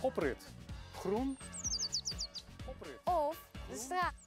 Oprit. Groen. Oprit. Of de straat.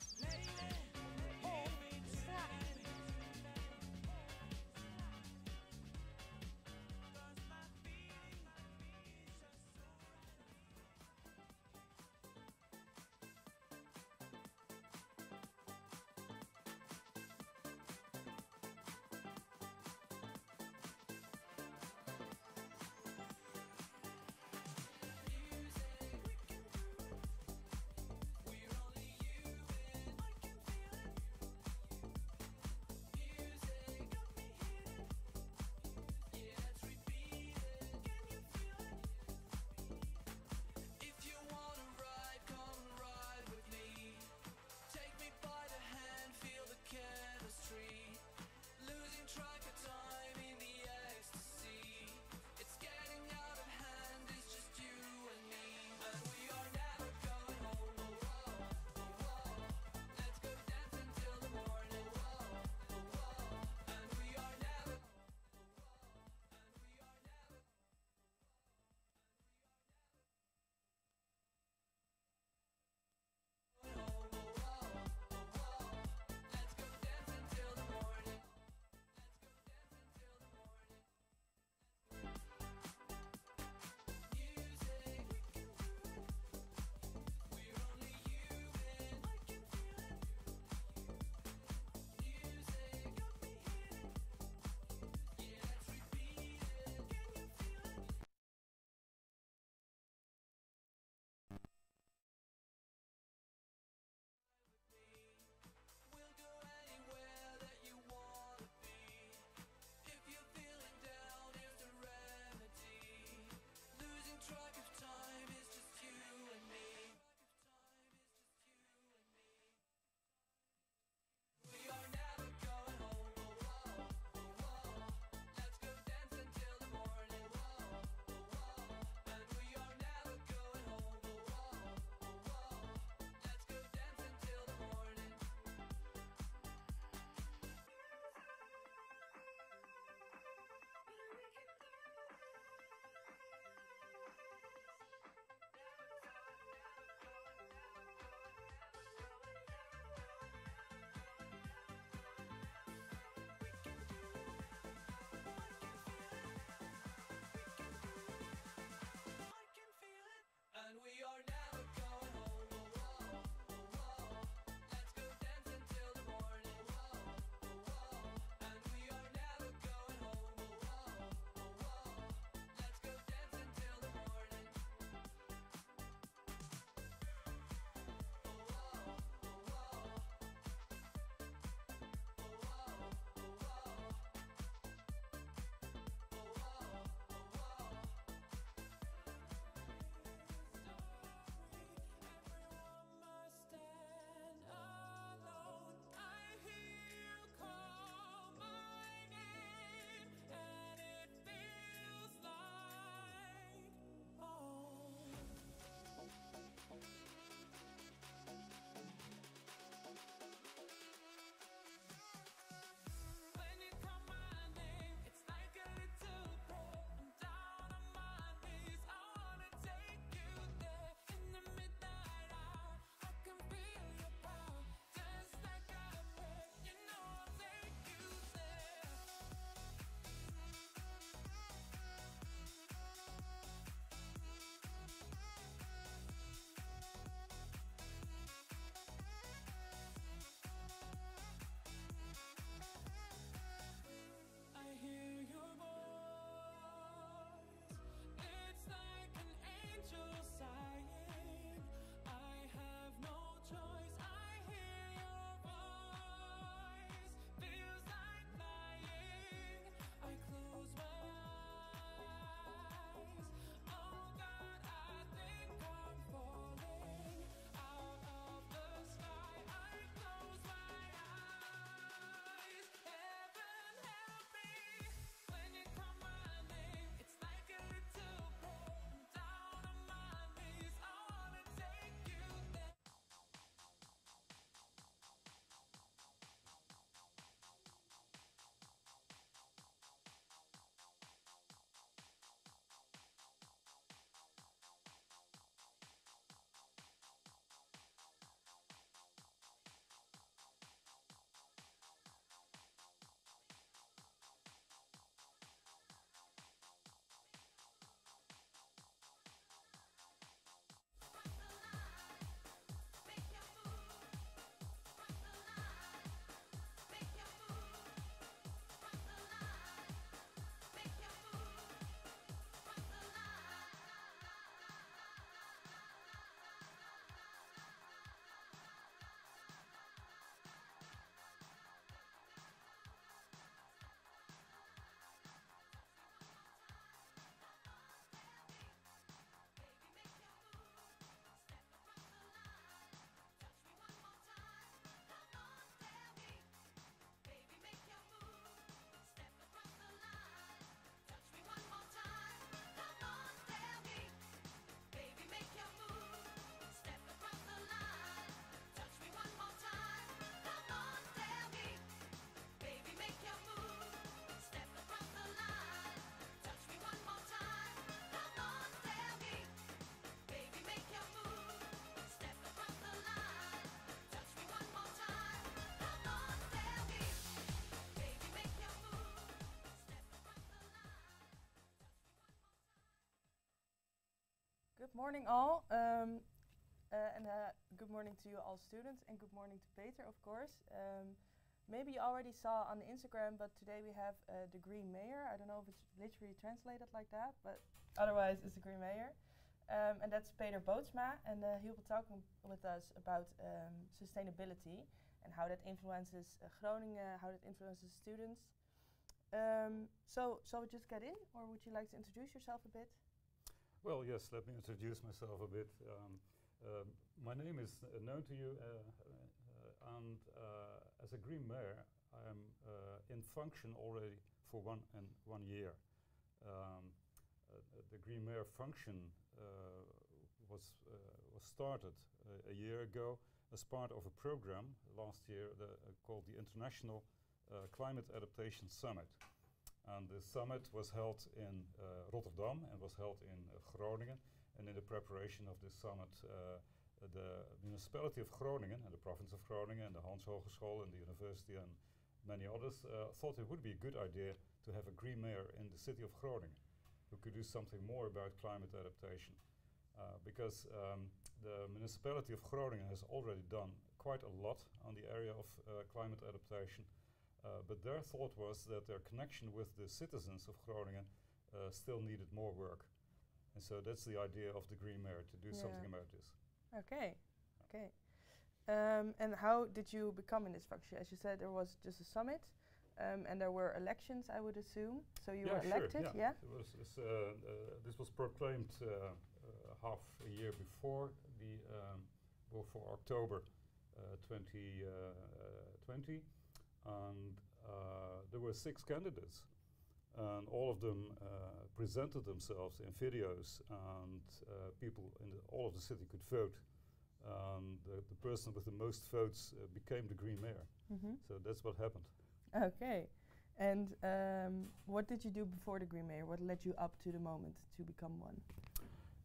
Good morning all, good morning to you all students, and good morning to Peter, of course. Maybe you already saw on Instagram, but today we have the Green Mayor. I don't know if it's literally translated like that, but otherwise it's the Green Mayor. And that's Peter Bootsma, and he'll be talking with us about sustainability and how that influences Groningen, how that influences students. So shall we just get in, or would you like to introduce yourself a bit? Well, yes, let me introduce myself a bit. My name is known to you, and as a Green Mayor, I am in function already for one year. The Green Mayor function was started a year ago as part of a program last year called the International Climate Adaptation Summit. And the summit was held in Rotterdam and was held in Groningen. And in the preparation of this summit, the municipality of Groningen and the province of Groningen and the Hans Hogeschool and the university and many others thought it would be a good idea to have a Green Mayor in the city of Groningen who could do something more about climate adaptation. Because the municipality of Groningen has already done quite a lot on the area of climate adaptation. But their thought was that their connection with the citizens of Groningen still needed more work. And so that's the idea of the Green Mayor, to do something about this. Okay, okay. And how did you become in this function? As you said, there was just a summit, and there were elections, I would assume. So you were elected, sure, yeah? This was proclaimed half a year before for October 2020. And there were 6 candidates, and all of them presented themselves in videos, and people in all of the city could vote. And the person with the most votes became the Green Mayor. So that's what happened. Okay. And what did you do before the Green Mayor? What led you up to the moment to become one?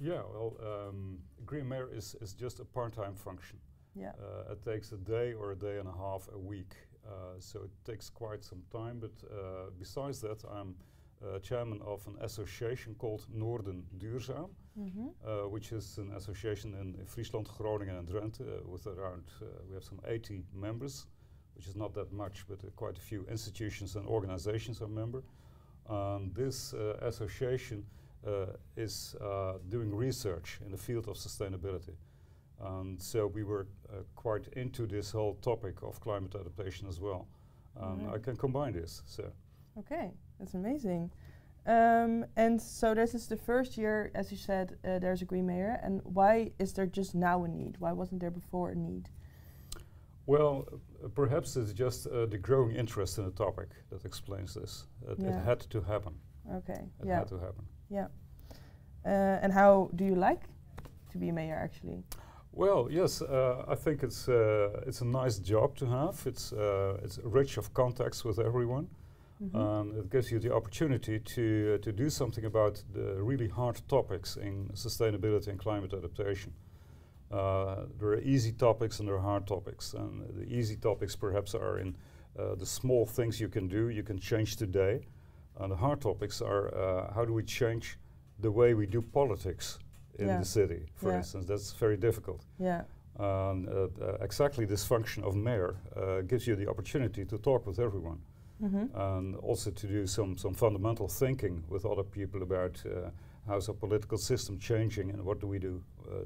Yeah, well, Green Mayor is just a part-time function. Yeah. It takes a day or a day and a half a week. So it takes quite some time, but besides that, I'm chairman of an association called Noorden Duurzaam, which is an association in Friesland, Groningen and Drenthe with around, we have some 80 members, which is not that much, but quite a few institutions and organizations are member. This association is doing research in the field of sustainability. And so we were quite into this whole topic of climate adaptation as well. I can combine this. So. Okay, that's amazing. And so this is the first year, as you said, there's a Green Mayor. And why is there just now a need? Why wasn't there before a need? Well, perhaps it's just the growing interest in the topic that explains this. It had to happen. Okay. It had to happen. Yeah. And how do you like to be mayor, actually? Well, yes, I think it's a nice job to have. It's rich of contacts with everyone. It gives you the opportunity to do something about the really hard topics in sustainability and climate adaptation. There are easy topics and there are hard topics. And the easy topics perhaps are in the small things you can do, you can change today. And the hard topics are how do we change the way we do politics in the city, for instance. That's very difficult. Yeah. Exactly this function of mayor gives you the opportunity to talk with everyone. And also to do some fundamental thinking with other people about how's our political system changing and what do we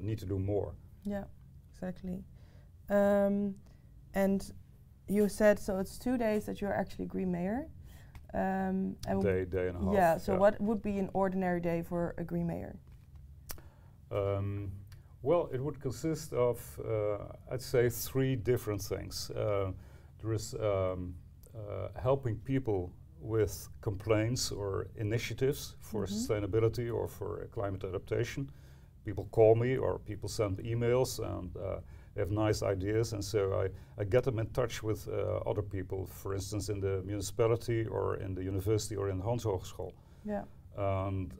need to do more. Yeah, exactly. And you said, so it's 2 days that you're actually Green Mayor. Day and a half. Yeah, so what would be an ordinary day for a Green Mayor? Well, it would consist of, I'd say, 3 different things. There is helping people with complaints or initiatives for sustainability or for climate adaptation. People call me or people send emails and they have nice ideas, and so I get them in touch with other people, for instance in the municipality or in the university or in the Hans Hogeschool. Yeah. And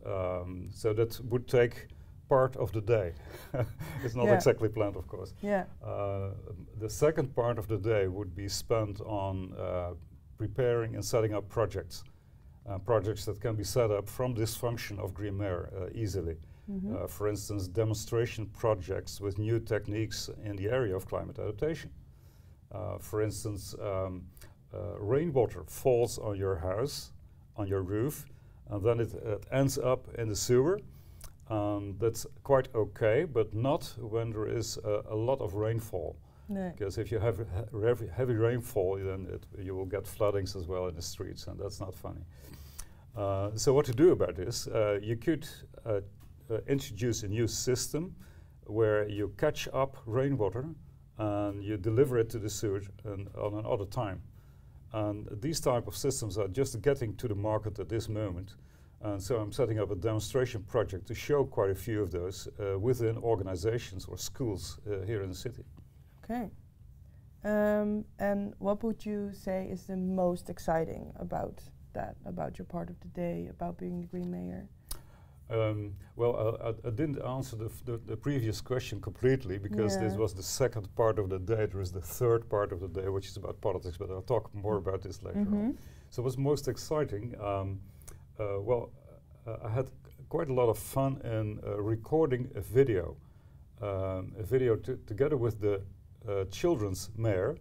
so that would take part of the day. It's not exactly planned, of course. Yeah. The second part of the day would be spent on preparing and setting up projects. Projects that can be set up from this function of Green Mayor easily. For instance, demonstration projects with new techniques in the area of climate adaptation. For instance, rainwater falls on your house, on your roof, and then it ends up in the sewer. That's quite okay, but not when there is a lot of rainfall. Nee. Because if you have heavy rainfall, then you will get floodings as well in the streets, and that's not funny. So what to do about this? You could introduce a new system where you catch up rainwater and you deliver it to the sewer on another time. And these type of systems are just getting to the market at this moment. And so I'm setting up a demonstration project to show quite a few of those within organizations or schools here in the city. Okay. And what would you say is the most exciting about that, about your part of the day, about being the Green Mayor? Well, I didn't answer the previous question completely, because this was the second part of the day. There is the third part of the day, which is about politics, but I'll talk more about this later on. So what's most exciting? Well, I had quite a lot of fun in recording a video together with the children's mayor.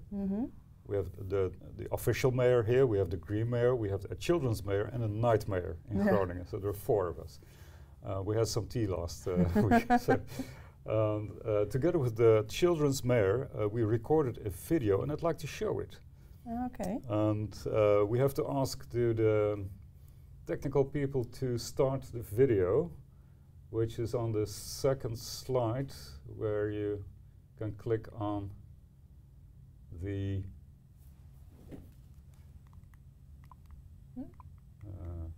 We have the official mayor here, we have the Green Mayor, we have a children's mayor and a night mayor in Groningen. So there are 4 of us. We had some tea last week. So, together with the children's mayor, we recorded a video, and I'd like to show it. Okay. And we have to ask the technical people to start the video, which is on the second slide, where you can click on the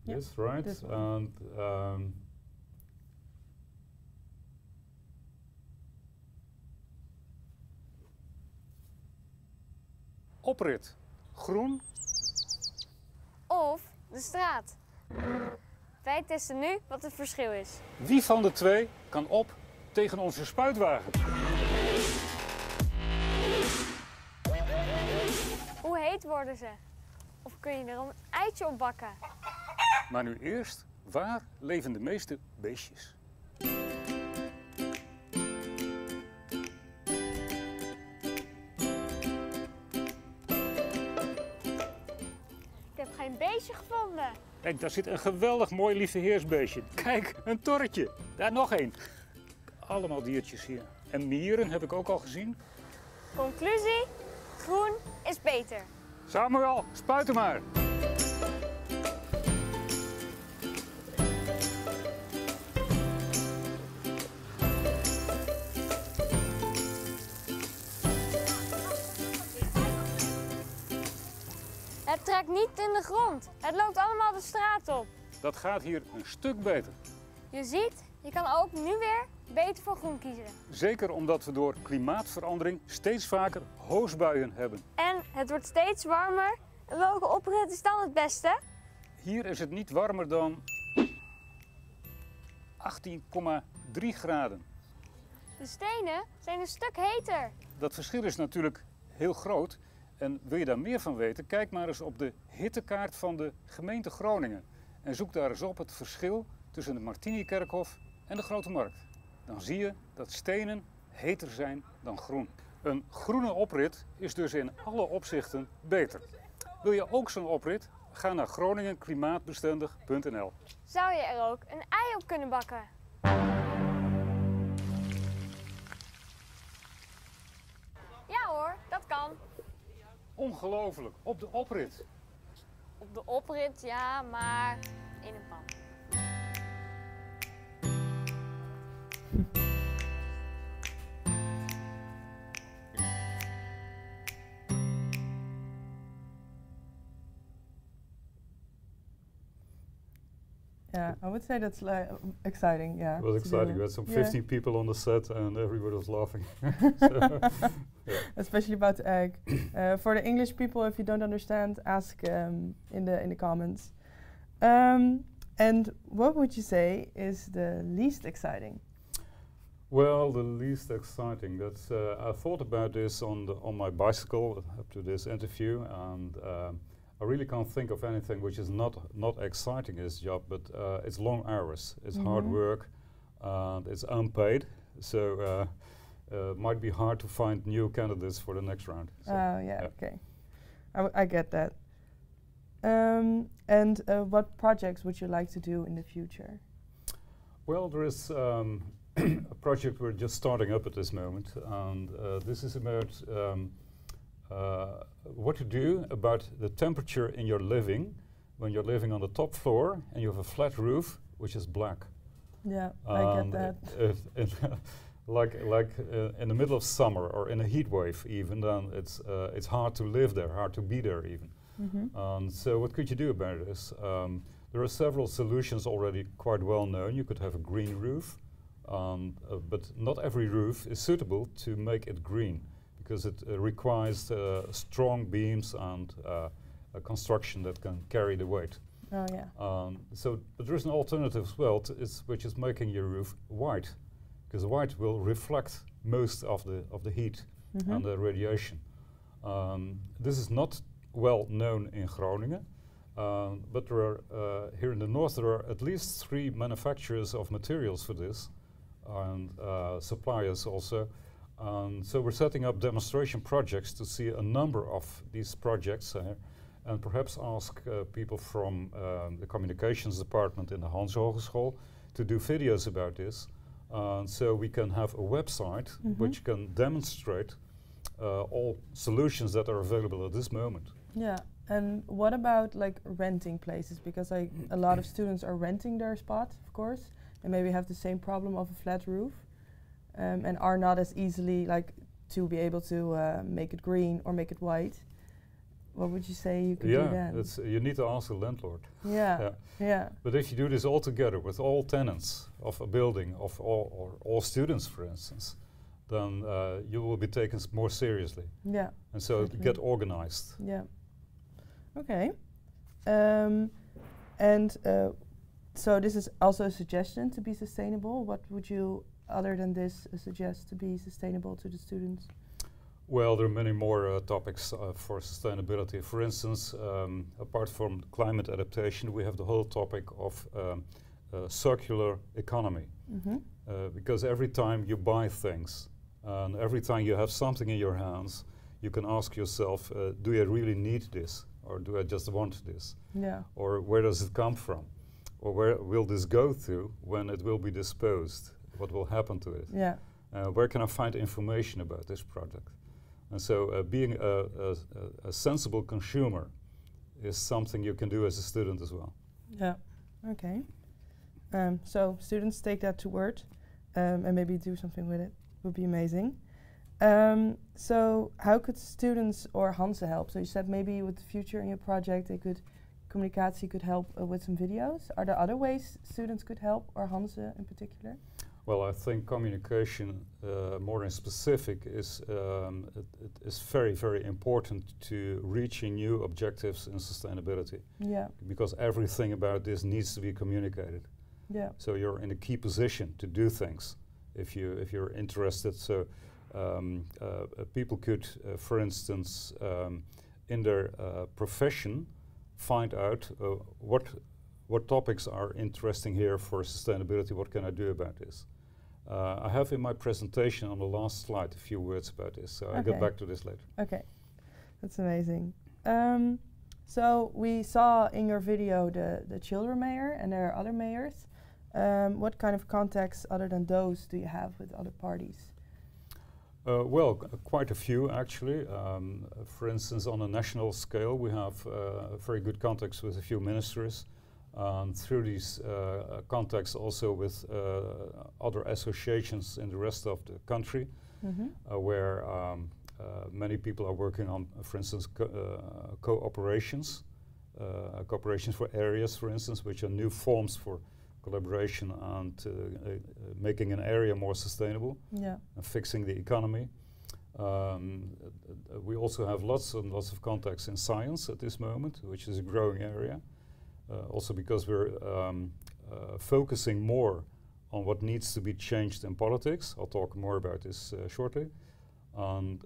this, right? This and Oprit. Groen. Of de straat. Wij testen nu wat het verschil is. Wie van de 2 kan op tegen onze spuitwagen? Hoe heet worden ze? Of kun je er een eitje op bakken? Maar nu eerst, waar leven de meeste beestjes? Ik heb geen beestje gevonden. Kijk, daar zit een geweldig mooi liefdeheersbeestje. Kijk, een torretje. Daar nog één. Allemaal diertjes hier. En mieren heb ik ook al gezien. Conclusie, groen is beter. Samuel, spuiten maar. Het trekt niet in de grond. Het loopt allemaal de straat op. Dat gaat hier een stuk beter. Je ziet, je kan ook nu weer beter voor groen kiezen. Zeker omdat we door klimaatverandering steeds vaker hoosbuien hebben. En het wordt steeds warmer. En welke oprit is dan het beste? Hier is het niet warmer dan 18,3 graden. De stenen zijn een stuk heter. Dat verschil is natuurlijk heel groot. En wil je daar meer van weten, kijk maar eens op de hittekaart van de gemeente Groningen. En zoek daar eens op het verschil tussen het Martinikerkhof en de Grote Markt. Dan zie je dat stenen heter zijn dan groen. Een groene oprit is dus in alle opzichten beter. Wil je ook zo'n oprit? Ga naar groningenklimaatbestendig.nl. Zou je er ook een ei op kunnen bakken? Ja hoor, dat kan. Ongelooflijk, op de oprit. Op de oprit, ja, maar in een pan. Yeah, I would say that's exciting. Yeah, it was exciting. We had some 15 people on the set, and everybody was laughing. So, especially about the egg. For the English people, if you don't understand, ask in the comments. And what would you say is the least exciting? Well, the least exciting. That's I thought about this on my bicycle up to this interview, and I really can't think of anything which is not exciting in this job. But it's long hours. It's hard work. and it's unpaid, so might be hard to find new candidates for the next round. So, Oh, yeah, okay. I get that. And what projects would you like to do in the future? Well, there is a project we're just starting up at this moment, and this is about what to do about the temperature in your living when you're living on the top floor and you have a flat roof which is black. Yeah, I get that. In the middle of summer or in a heat wave even, then it's hard to live there, hard to be there even. So what could you do about this? There are several solutions already quite well known. You could have a green roof, but not every roof is suitable to make it green because it requires strong beams and a construction that can carry the weight. Oh, yeah. But there is an alternative as well, which is making your roof white, because white will reflect most of the heat and the radiation. This is not well known in Groningen, but there are, here in the north there are at least 3 manufacturers of materials for this, and suppliers also. So we're setting up demonstration projects to see a number of these projects and perhaps ask people from the communications department in the Hans Hogeschool to do videos about this. So we can have a website which can demonstrate all solutions that are available at this moment. Yeah, and what about like renting places? Because a lot of students are renting their spot, of course, and maybe have the same problem of a flat roof, and are not as easily like to be able to make it green or make it white. What would you say you could do then? You need to ask the landlord. Yeah, yeah. But if you do this all together with all tenants of a building, of all students, for instance, then you will be taken more seriously. Yeah. And so get organized. Yeah. Okay. So this is also a suggestion to be sustainable. What would you, other than this, suggest to be sustainable to the students? Well, there are many more topics for sustainability. For instance, apart from climate adaptation, we have the whole topic of circular economy. Because every time you buy things, and every time you have something in your hands, you can ask yourself, do I really need this? Or do I just want this? Yeah. Or where does it come from? Or where will this go to when it will be disposed? What will happen to it? Yeah. Where can I find information about this product? And so being a sensible consumer is something you can do as a student as well. Yeah, okay. So students take that to word and maybe do something with it. Would be amazing. So how could students or Hanse help? So you said maybe with the future in your project communicatie could help with some videos. Are there other ways students could help, or Hanse in particular? Well, I think communication, more in specific, is very, very important to reaching new objectives in sustainability. Yeah. Because everything about this needs to be communicated. Yeah. So you're in a key position to do things if you're interested. So people could, for instance, in their profession, find out what topics are interesting here for sustainability. What can I do about this? I have in my presentation on the last slide a few words about this, so I'll get back to this later. Okay, that's amazing. So we saw in your video the children mayor, and there are other mayors. What kind of contacts other than those do you have with other parties? Well, quite a few actually. For instance, on a national scale, we have very good contacts with a few ministers. Through these contacts also with other associations in the rest of the country, where many people are working on, for instance, cooperations for areas, for instance, which are new forms for collaboration and making an area more sustainable, and fixing the economy. We also have lots and lots of contacts in science at this moment, which is a growing area. Also because we're focusing more on what needs to be changed in politics. I'll talk more about this shortly. And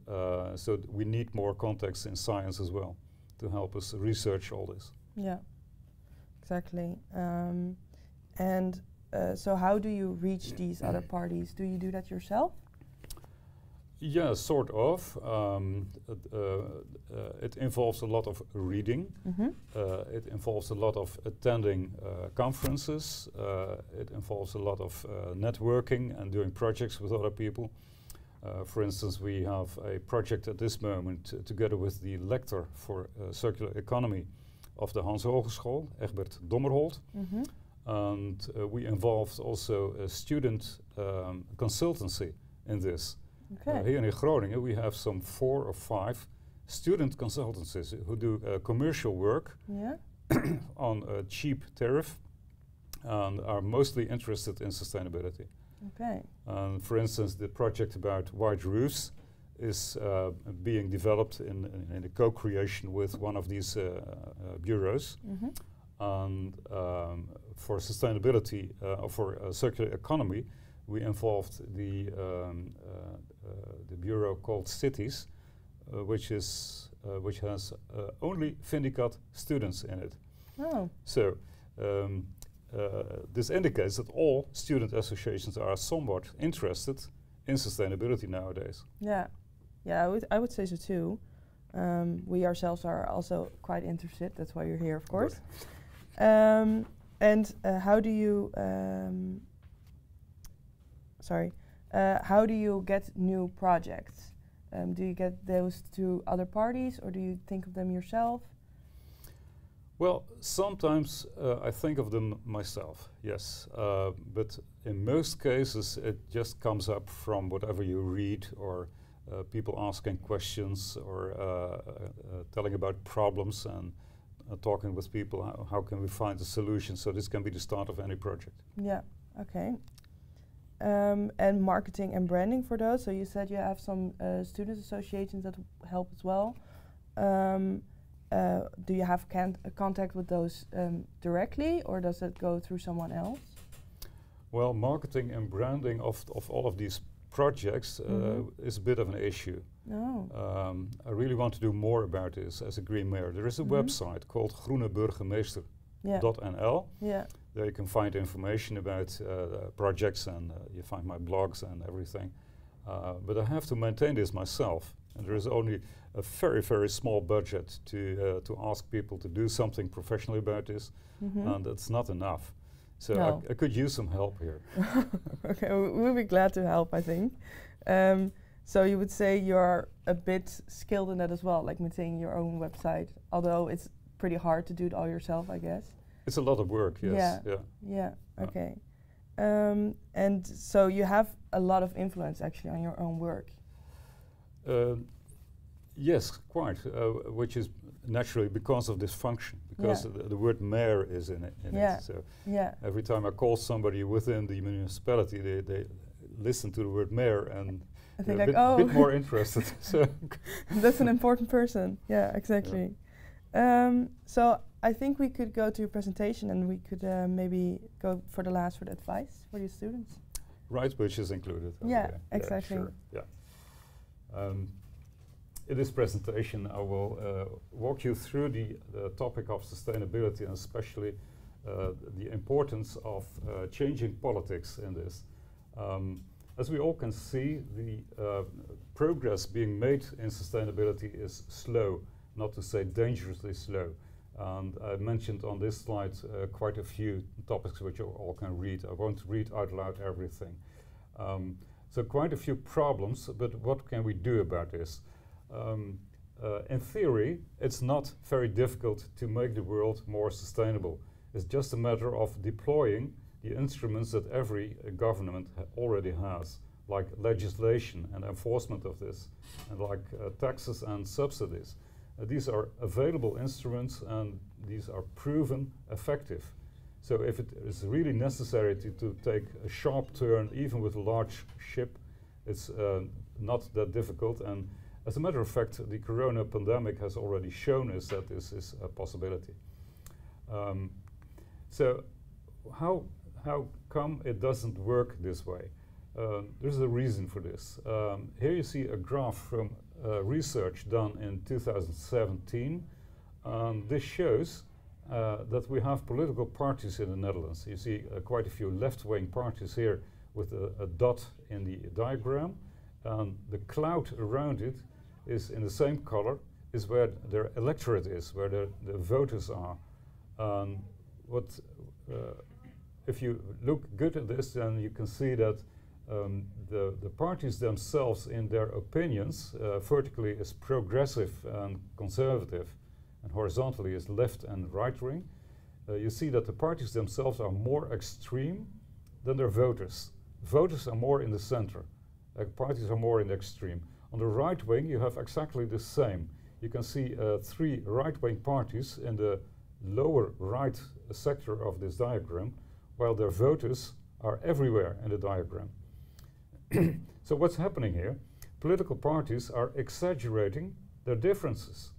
so we need more contacts in science as well to help us research all this. Yeah, exactly. And so how do you reach these other parties? Do you do that yourself? Yeah, sort of. It involves a lot of reading. It involves a lot of attending conferences. It involves a lot of networking and doing projects with other people. For instance, we have a project at this moment together with the lector for circular economy of the Hans Hogeschool, Egbert Dommerholt. And we involved also a student consultancy in this. Okay. Here in Groningen we have some 4 or 5 student consultancies who do commercial work on a cheap tariff and are mostly interested in sustainability. Okay. For instance, the project about white roofs is being developed in a co-creation with one of these bureaus. And for sustainability, for circular economy, we involved the bureau called Cities, which has only Vindicat students in it. Oh. So this indicates that all student associations are somewhat interested in sustainability nowadays. Yeah, yeah, I would say so too. We ourselves are also quite interested. That's why you're here, of course. And how do you how do you get new projects? Do you get those to other parties, or do you think of them yourself? Well, sometimes I think of them myself, yes. But in most cases, it just comes up from whatever you read, or people asking questions, or telling about problems, and talking with people. How can we find a solution? So this can be the start of any project. Yeah. Okay. And marketing and branding for those. So you said you have some student associations that help as well. Do you have contact with those directly, or does it go through someone else? Well, marketing and branding of all of these projects is a bit of an issue. Oh. I really want to do more about this as a Green Mayor. There is a website called Groene Burgemeester.nl. Yeah. There you can find information about projects, and you find my blogs and everything. But I have to maintain this myself, and there is only a very, very small budget to ask people to do something professionally about this, and it's not enough. So No. I could use some help here. Okay, we'll be glad to help, I think. So you would say you're a bit skilled in that as well, like maintaining your own website, although it's pretty hard to do it all yourself, I guess. It's a lot of work, yes. Yeah, okay. And so you have a lot of influence actually on your own work. Yes, quite, which is naturally because of this function, because the word mayor is in it. So every time I call somebody within the municipality, they listen to the word mayor and I think they're a bit more interested. So that's an important person. Yeah, exactly. So I think we could go to your presentation, and we could maybe go for the last word advice for your students. Right, which is included. Yeah, okay. exactly. Yeah, sure. Yeah. In this presentation, I will walk you through the topic of sustainability, and especially the importance of changing politics in this. As we all can see, the progress being made in sustainability is slow, not to say dangerously slow. And I mentioned on this slide quite a few topics which you all can read. I won't read out loud everything. So quite a few problems, but what can we do about this? In theory, it's not very difficult to make the world more sustainable. It's just a matter of deploying the instruments that every government already has, like legislation and enforcement of this, and like taxes and subsidies. These are available instruments, and these are proven effective. So if it is really necessary to take a sharp turn, even with a large ship, it's not that difficult. And as a matter of fact, the corona pandemic has already shown us that this is a possibility. So how come it doesn't work this way? There's a reason for this. Here you see a graph from research done in 2017. This shows that we have political parties in the Netherlands. You see quite a few left-wing parties here with a dot in the diagram, and the cloud around it is in the same color, is where their electorate is, where the voters are. If you look good at this, then you can see that the parties themselves, in their opinions, vertically is progressive and conservative, and horizontally is left and right-wing. You see that the parties themselves are more extreme than their voters. Voters are more in the center. Parties are more in the extreme. On the right wing, you have exactly the same. You can see 3 right-wing parties in the lower right sector of this diagram, while their voters are everywhere in the diagram. So what's happening here? Political parties are exaggerating their differences.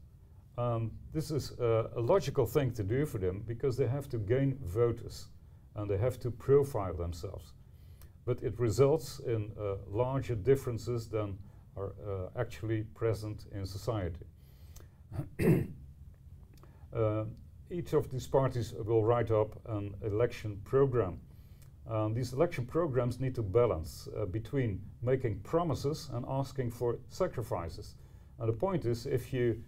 This is a logical thing to do for them because they have to gain voters and they have to profile themselves. But it results in larger differences than are actually present in society. Each of these parties will write up an election program. These election programs need to balance between making promises and asking for sacrifices. And the point is, if you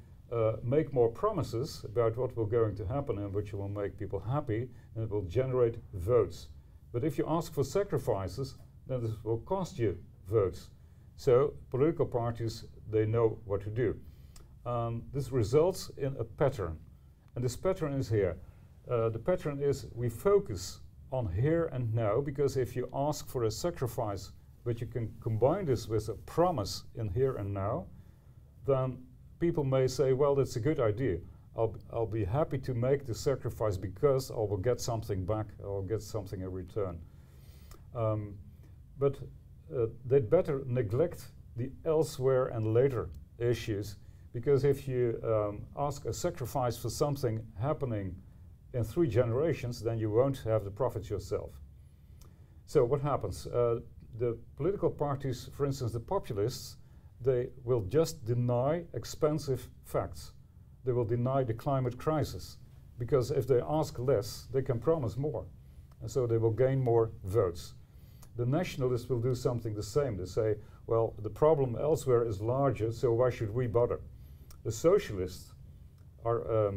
make more promises about what will going to happen and which will make people happy, then it will generate votes. But if you ask for sacrifices, then this will cost you votes. So political parties, they know what to do. This results in a pattern. And this pattern is here. The pattern is we focus on here and now, because if you ask for a sacrifice, but you can combine this with a promise in here and now, then people may say, well, that's a good idea. I'll be happy to make the sacrifice because I will get something back, or get something in return. But they'd better neglect the elsewhere and later issues, because if you ask a sacrifice for something happening in 3 generations, then you won't have the profits yourself. So what happens? The political parties, for instance, the populists, they will just deny expensive facts. They will deny the climate crisis, because if they ask less, they can promise more. And so they will gain more votes. The nationalists will do something the same. They say, well, the problem elsewhere is larger, so why should we bother? The socialists are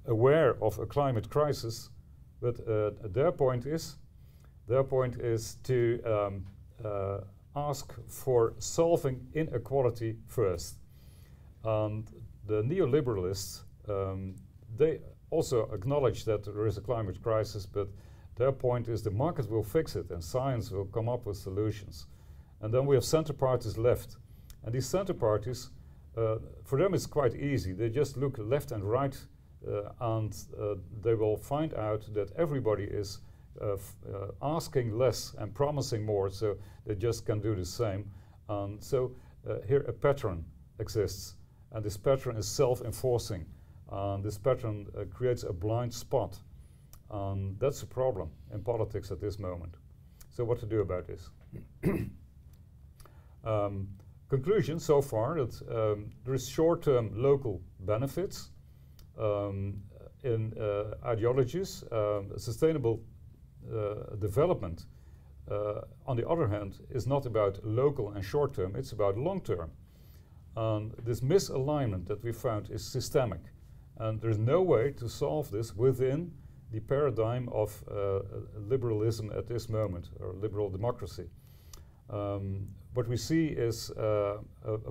aware of a climate crisis, but their point is to ask for solving inequality first. And the neoliberalists, they also acknowledge that there is a climate crisis, but their point is the market will fix it and science will come up with solutions. And then we have center parties left. And these center parties, for them it's quite easy. They just look left and right and they will find out that everybody is asking less and promising more, so they just can do the same. And so here a pattern exists, and this pattern is self-enforcing. This pattern creates a blind spot. That's a problem in politics at this moment. So what to do about this? Conclusion so far that there is short-term local benefits in ideologies. Sustainable development, on the other hand, is not about local and short-term, it's about long-term. This misalignment that we found is systemic, and there's no way to solve this within the paradigm of liberalism at this moment, or liberal democracy. What we see is a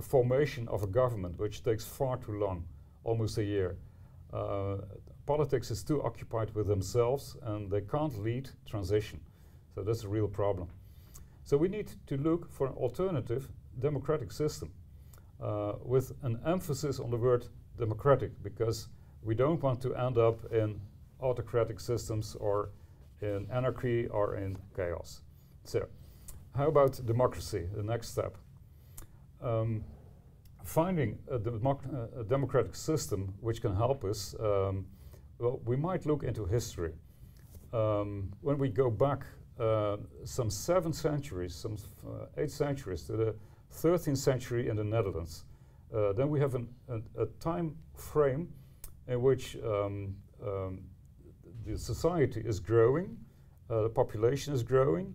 formation of a government which takes far too long, almost a year. Politics is too occupied with themselves and they can't lead transition. So that's a real problem. So we need to look for an alternative democratic system with an emphasis on the word democratic, because we don't want to end up in autocratic systems or in anarchy or in chaos. So how about democracy, the next step? Finding a democratic system which can help us, well, we might look into history. When we go back some 7 centuries, some 8 centuries to the 13th century in the Netherlands, then we have a time frame in which the society is growing, the population is growing,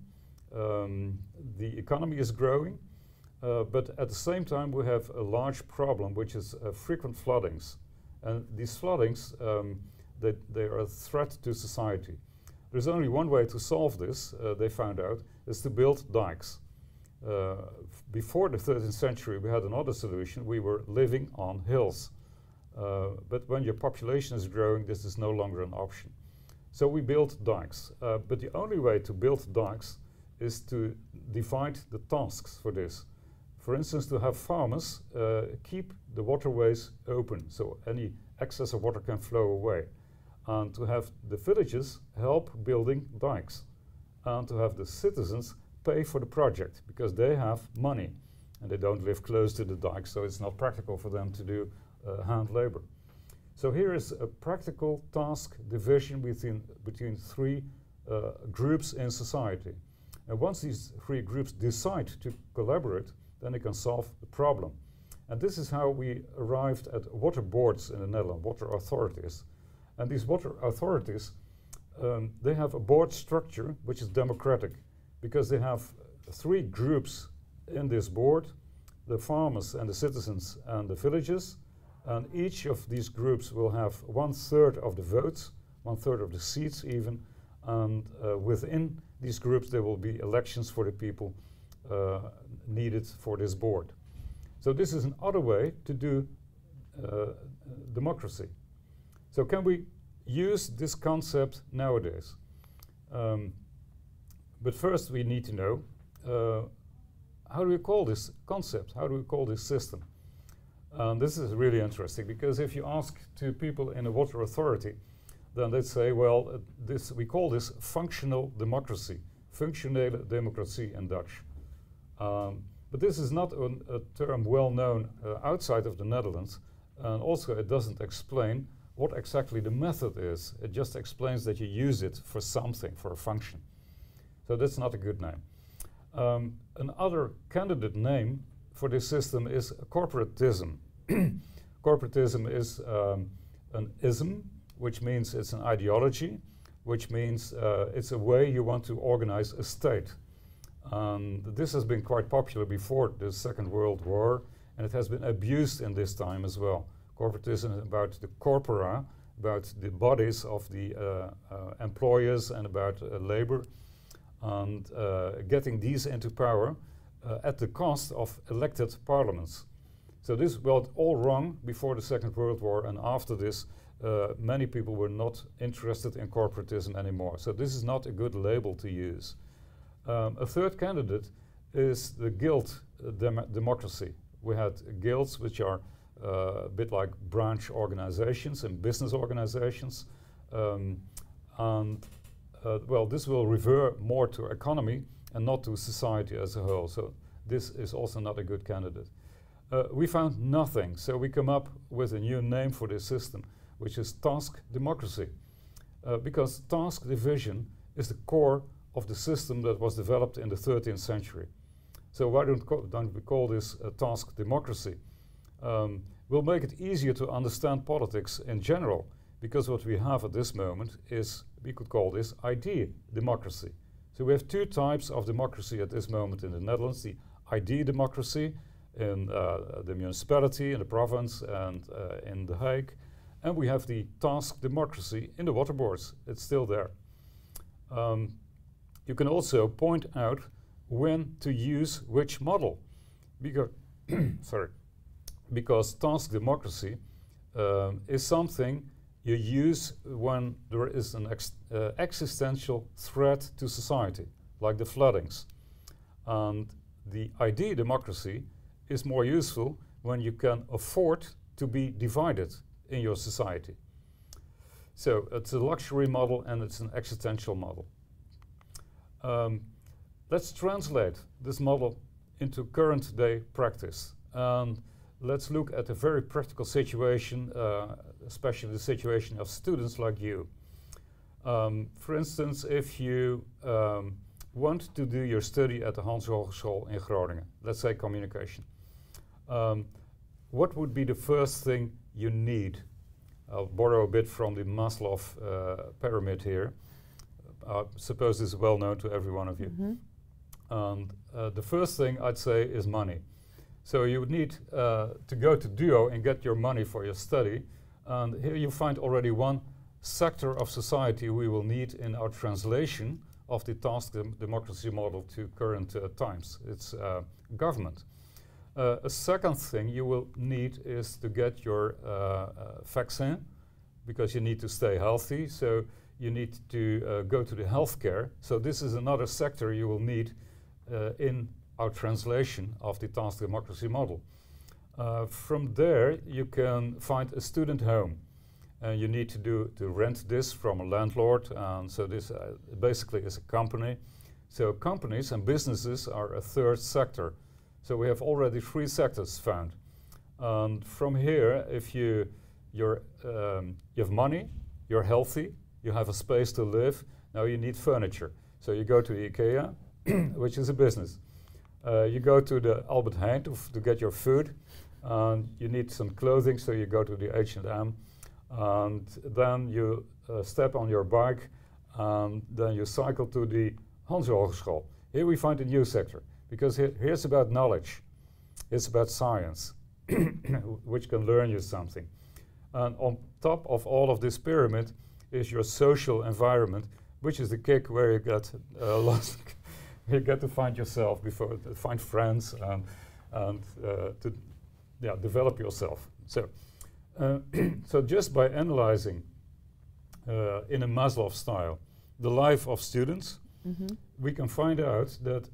the economy is growing, but at the same time we have a large problem, which is frequent floodings. And these floodings, they are a threat to society. There's only one way to solve this, they found out, is to build dikes. Before the 13th century we had another solution. We were living on hills. But when your population is growing, this is no longer an option. So we built dikes. But the only way to build dikes is to divide the tasks for this. For instance, to have farmers keep the waterways open so any excess of water can flow away. And to have the villages help building dikes. And to have the citizens pay for the project because they have money and they don't live close to the dikes, so it's not practical for them to do hand labor. So here is a practical task division between three groups in society. And once these three groups decide to collaborate, then they can solve the problem. And this is how we arrived at water boards in the Netherlands, water authorities. And these water authorities, they have a board structure which is democratic because they have three groups in this board, the farmers and the citizens and the villages. And each of these groups will have 1/3 of the votes, 1/3 of the seats even. And within these groups there will be elections for the people needed for this board. So this is another way to do democracy. So can we use this concept nowadays? But first we need to know, how do we call this concept? How do we call this system? This is really interesting because if you ask to people in a water authority, then they'd say, well, we call this functional democracy, functionele democratie in Dutch. But this is not a term well known outside of the Netherlands, and also it doesn't explain what exactly the method is. It just explains that you use it for something, for a function. So that's not a good name. Another candidate name for this system is corporatism. Corporatism is an ism, which means it's an ideology, which means it's a way you want to organize a state. This has been quite popular before the Second World War, and it has been abused in this time as well. Corporatism is about the corpora, about the bodies of the employers and about labor, and getting these into power at the cost of elected parliaments. So this was all wrong before the Second World War, and after this many people were not interested in corporatism anymore. So this is not a good label to use. A third candidate is the guild democracy. We had guilds which are a bit like branch organizations and business organizations. Well, this will revert more to economy and not to society as a whole. So this is also not a good candidate. We found nothing, so we come up with a new name for this system, which is task democracy. Because task division is the core of the system that was developed in the 13th century. So why don't we call this task democracy? We'll make it easier to understand politics in general, because what we have at this moment is, we could call this idea democracy. So we have two types of democracy at this moment in the Netherlands: the idea democracy in the municipality, in the province, and in The Hague. And we have the task democracy in the water boards. It's still there. You can also point out when to use which model. Because task democracy is something you use when there is an existential threat to society, like the floodings. And the idea democracy is more useful when you can afford to be divided in your society. So it's a luxury model and it's an existential model. Let's translate this model into current day practice. Let's look at a very practical situation, especially the situation of students like you. For instance, if you want to do your study at the Hans Hogeschool in Groningen, let's say communication, what would be the first thing you need? I'll borrow a bit from the Maslow pyramid here. I suppose this is well known to every one of you. And the first thing I'd say is money. So you would need to go to Duo and get your money for your study. And here you find already one sector of society we will need in our translation of the task democracy model to current times. It's government. A second thing you will need is to get your vaccine, because you need to stay healthy. So you need to go to the healthcare. So this is another sector you will need in our translation of the task democracy model. From there, you can find a student home. And you need to rent this from a landlord. And so this basically is a company. So companies and businesses are a third sector. So we have already 3 sectors found. And from here, if you have money, you're healthy, you have a space to live, now you need furniture. So you go to IKEA, which is a business. You go to the Albert Heijn to get your food, and you need some clothing, so you go to the H&M, and then you step on your bike, and then you cycle to the Hanse Hogeschool. Here we find a new sector, because here's about knowledge, it's about science, which can learn you something. And on top of all of this pyramid is your social environment, which is the KIC where you get lost. You get to find yourself before, find friends, and to develop yourself. So, so just by analyzing in a Maslow style the life of students, we can find out that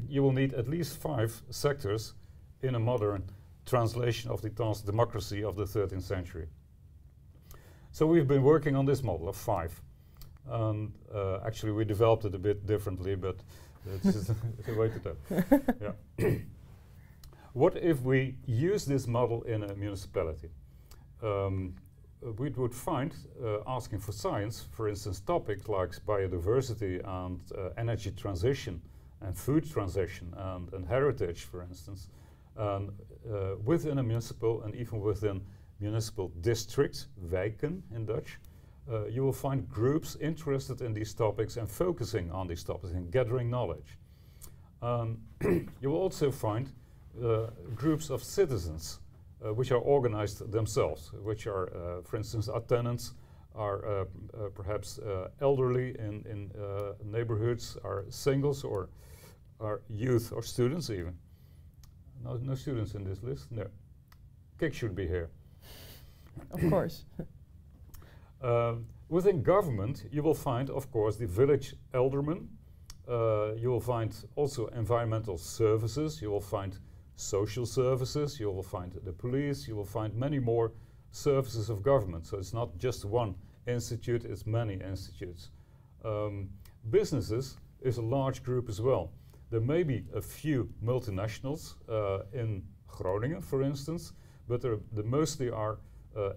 you will need at least 5 sectors in a modern translation of the task democracy of the 13th century. So we've been working on this model of 5. And actually we developed it a bit differently, but it's a way to tell. Yeah. What if we use this model in a municipality? We would find, asking for science, for instance, topics like biodiversity and energy transition and food transition and heritage, for instance, within a municipal and even within municipal districts, wijken in Dutch, you will find groups interested in these topics and focusing on these topics and gathering knowledge. You will also find groups of citizens which are organized themselves, which are, for instance, our tenants, are perhaps elderly in neighborhoods, are singles, or are youth or students even. No students in this list? No. KIC should be here. Of course. Within government, you will find, of course, the village alderman. You will find also environmental services. You will find social services. You will find the police. You will find many more services of government. So it's not just one institute, it's many institutes. Businesses is a large group as well. There may be a few multinationals in Groningen, for instance, but there mostly are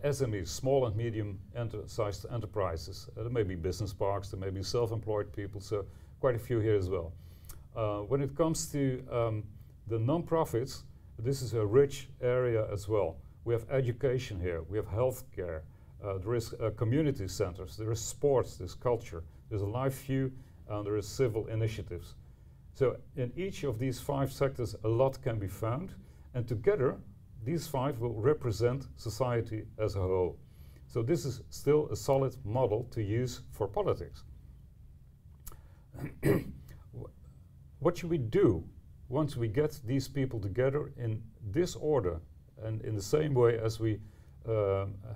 SMEs, small and medium-sized enterprises. There may be business parks, there may be self-employed people, so quite a few here as well. When it comes to the non-profits, this is a rich area as well. We have education here, we have healthcare, there is community centers, there is sports, there's culture, there's a live view, and there is civil initiatives. So in each of these 5 sectors, a lot can be found, and together, these 5 will represent society as a whole. So this is still a solid model to use for politics. What should we do once we get these people together in this order and in the same way as we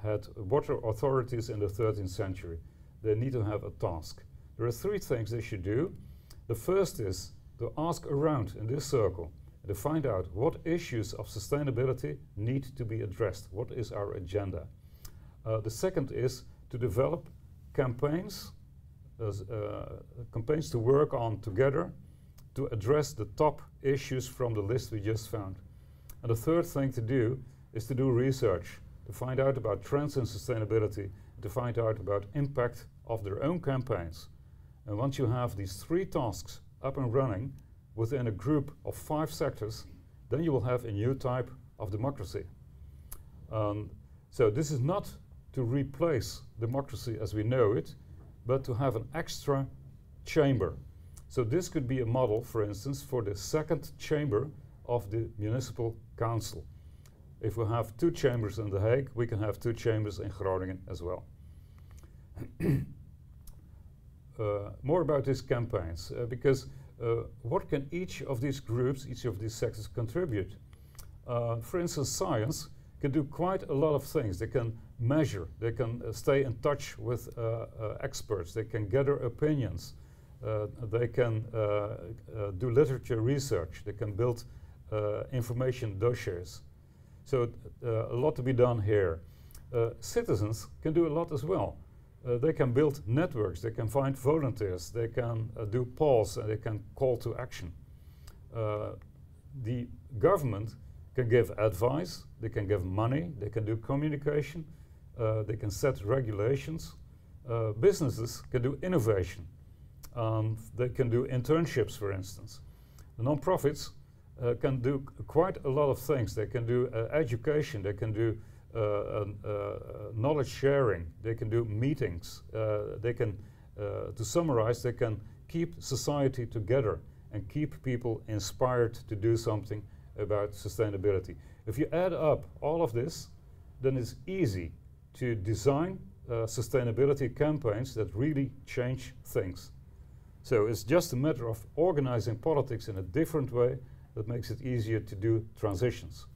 had water authorities in the 13th century? They need to have a task. There are 3 things they should do. The first is to ask around in this circle to find out what issues of sustainability need to be addressed. What is our agenda? The second is to develop campaigns, campaigns to work on together to address the top issues from the list we just found. And the third thing to do is to do research, to find out about trends in sustainability, to find out about impact of their own campaigns. And once you have these 3 tasks up and running within a group of 5 sectors, then you will have a new type of democracy. So this is not to replace democracy as we know it, but to have an extra chamber. So this could be a model, for instance, for the second chamber of the municipal council. If we have 2 chambers in The Hague, we can have 2 chambers in Groningen as well. More about these campaigns, because what can each of these groups, each of these sectors contribute? For instance, science can do quite a lot of things. They can measure, they can stay in touch with experts, they can gather opinions, they can do literature research, they can build information dossiers. So a lot to be done here. Citizens can do a lot as well. They can build networks, they can find volunteers, they can do polls, and they can call to action. The government can give advice, they can give money, they can do communication, they can set regulations. Businesses can do innovation. They can do internships, for instance. The non-profits can do quite a lot of things. They can do education, they can do knowledge sharing, they can do meetings, they can, to summarize, they can keep society together and keep people inspired to do something about sustainability. If you add up all of this, then it's easy to design sustainability campaigns that really change things. So it's just a matter of organizing politics in a different way that makes it easier to do transitions.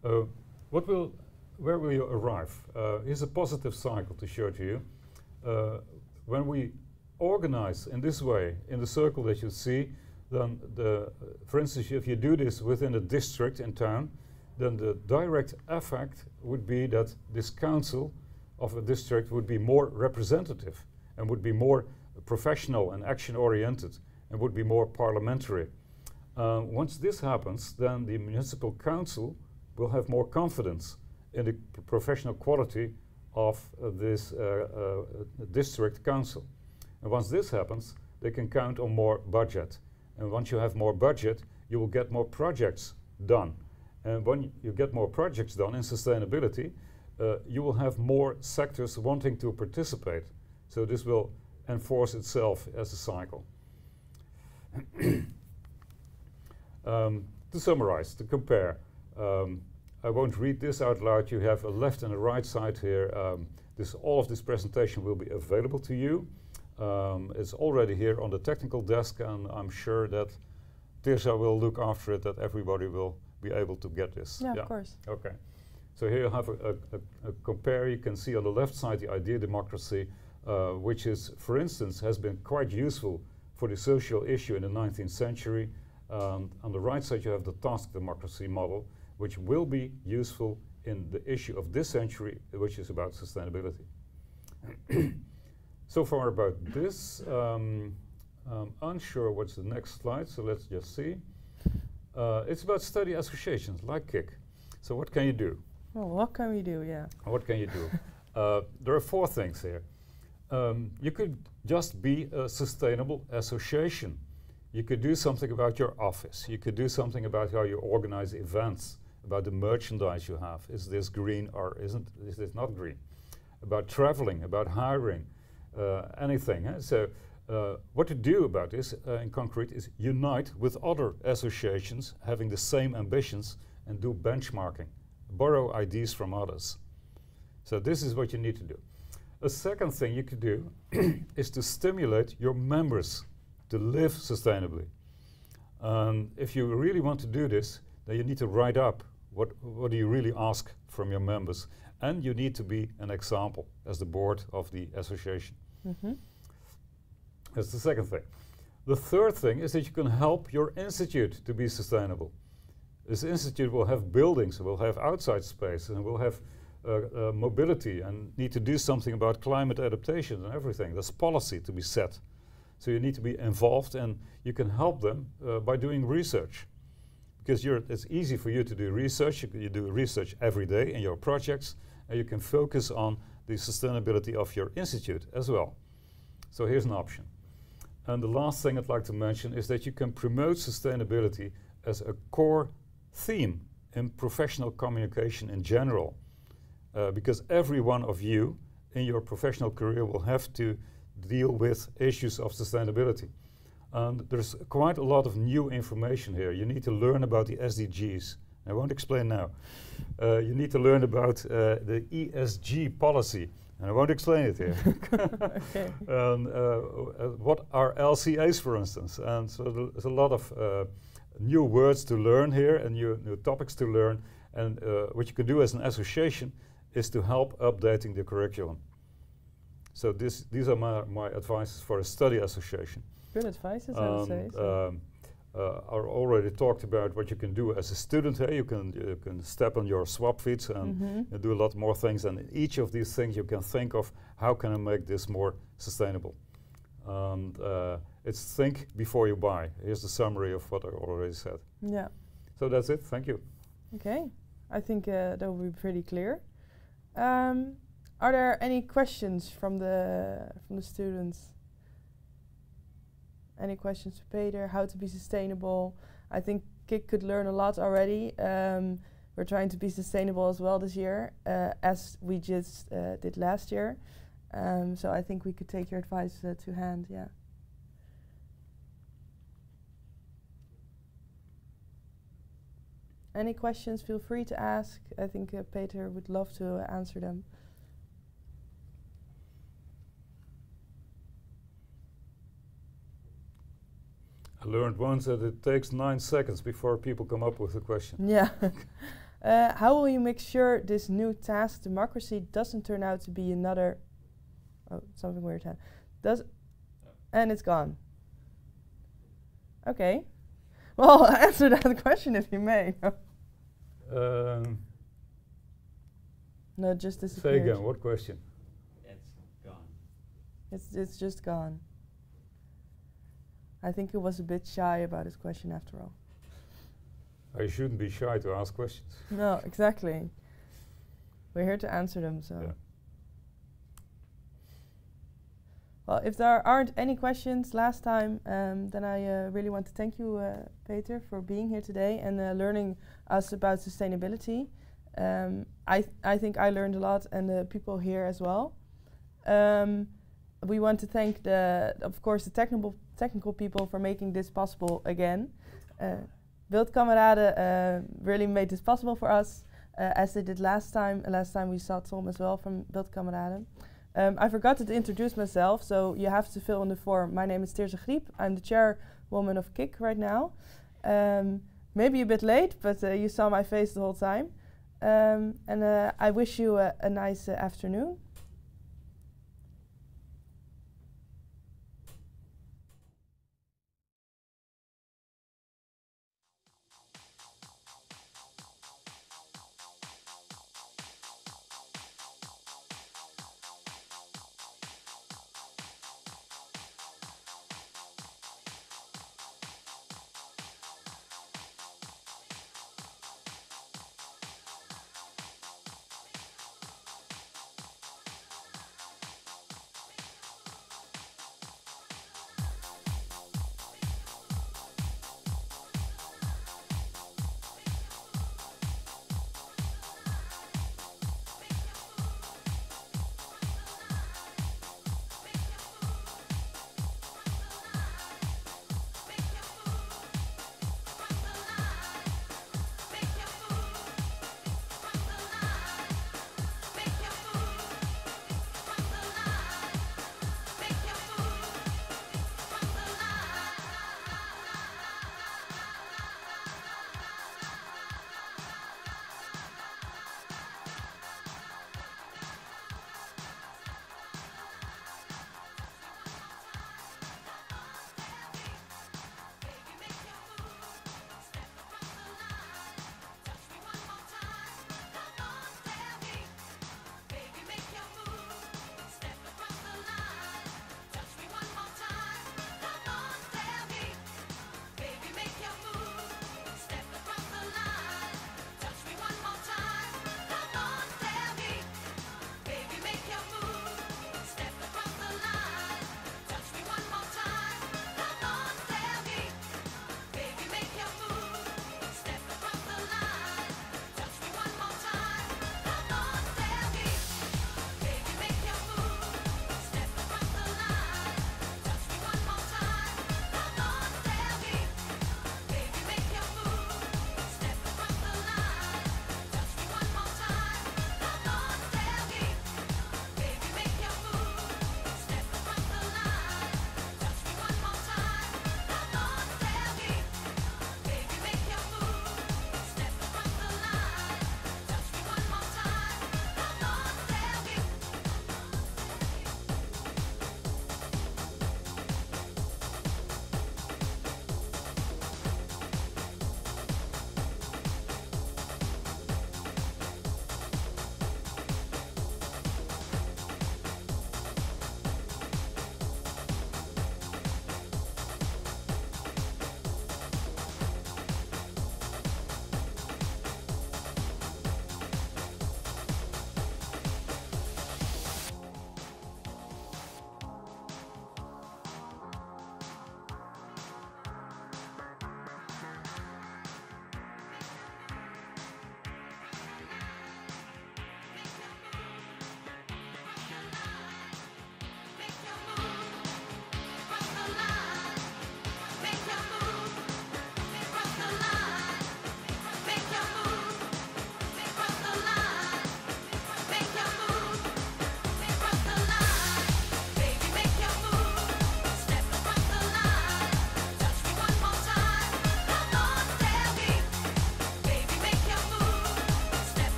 Where will you arrive? Here's a positive cycle to show to you. When we organize in this way, in the circle that you see, then for instance, if you do this within a district in town, then the direct effect would be that this council of a district would be more representative and would be more professional and action-oriented and would be more parliamentary. Once this happens, then the municipal council will have more confidence in the professional quality of this district council. And once this happens, they can count on more budget. And once you have more budget, you will get more projects done. And when you get more projects done in sustainability, you will have more sectors wanting to participate. So this will enforce itself as a cycle. To summarize, to compare, I won't read this out loud. You have a left and a right side here. All of this presentation will be available to you. It's already here on the technical desk, and I'm sure that Tirza will look after it, that everybody will be able to get this. Yeah, of course. Okay. So here you have a compare. You can see on the left side the idea democracy, which is, for instance, has been quite useful for the social issue in the 19th century. On the right side you have the task democracy model, which will be useful in the issue of this century, which is about sustainability. So far about this. Unsure what's the next slide, so let's just see. It's about study associations like KIC. So what can you do? Well, what can we do, yeah. What can you do? There are 4 things here. You could just be a sustainable association. You could do something about your office. You could do something about how you organize events, about the merchandise you have. Is this green or is this not green? About traveling, about hiring, anything. So what to do about this in concrete is unite with other associations having the same ambitions and do benchmarking. Borrow ideas from others. So this is what you need to do. A second thing you could do is to stimulate your members to live sustainably. If you really want to do this, then you need to write up what do you really ask from your members. And you need to be an example as the board of the association. Mm-hmm. That's the second thing. The third thing is that you can help your institute to be sustainable. This institute will have buildings, will have outside space, and will have mobility and need to do something about climate adaptation and everything. There's policy to be set. So you need to be involved, and you can help them by doing research. Because it's easy for you to do research. You do research every day in your projects, and you can focus on the sustainability of your institute as well. So here's an option. And the last thing I'd like to mention is that you can promote sustainability as a core theme in professional communication in general. because every one of you in your professional career will have to deal with issues of sustainability. And there's quite a lot of new information here. You need to learn about the SDGs. I won't explain now. You need to learn about the ESG policy. And I won't explain it here. Okay. What are LCAs, for instance? And so there's a lot of new words to learn here and new topics to learn. And what you can do as an association is to help updating the curriculum. So these are my advices for a study association. Good advices, I would say. So. I already talked about what you can do as a student. You can step on your swap feet and do a lot more things. And each of these things you can think of, how can I make this more sustainable? And it's think before you buy. Here's the summary of what I already said. Yeah. So that's it. Thank you. Okay. I think that will be pretty clear. Are there any questions from the students? Any questions for Peter? How to be sustainable? I think KIC could learn a lot already. We're trying to be sustainable as well this year, as we just did last year. So I think we could take your advice to hand, yeah. Any questions, feel free to ask. I think Peter would love to answer them. I learned once that it takes 9 seconds before people come up with a question. Yeah. How will you make sure this new task democracy doesn't turn out to be another... Oh, something weird. And it's gone. Okay. Well, answer that question if you may. No, just disappeared. Say again, what question? It's gone. It's just gone. I think he was a bit shy about his question after all. I shouldn't be shy to ask questions. No, exactly. We're here to answer them, so. Yeah. Well, if there aren't any questions last time, then I really want to thank you, Peter, for being here today and learning us about sustainability. I think I learned a lot, and the people here as well. We want to thank, of course, the technical people for making this possible again. Beeldkameraden really made this possible for us, as they did last time. Last time we saw Tom as well from Beeldkameraden. I forgot to introduce myself, so you have to fill in the form. My name is Teerse Griep. I'm the chairwoman of KIC right now. Maybe a bit late, but you saw my face the whole time. I wish you a nice afternoon.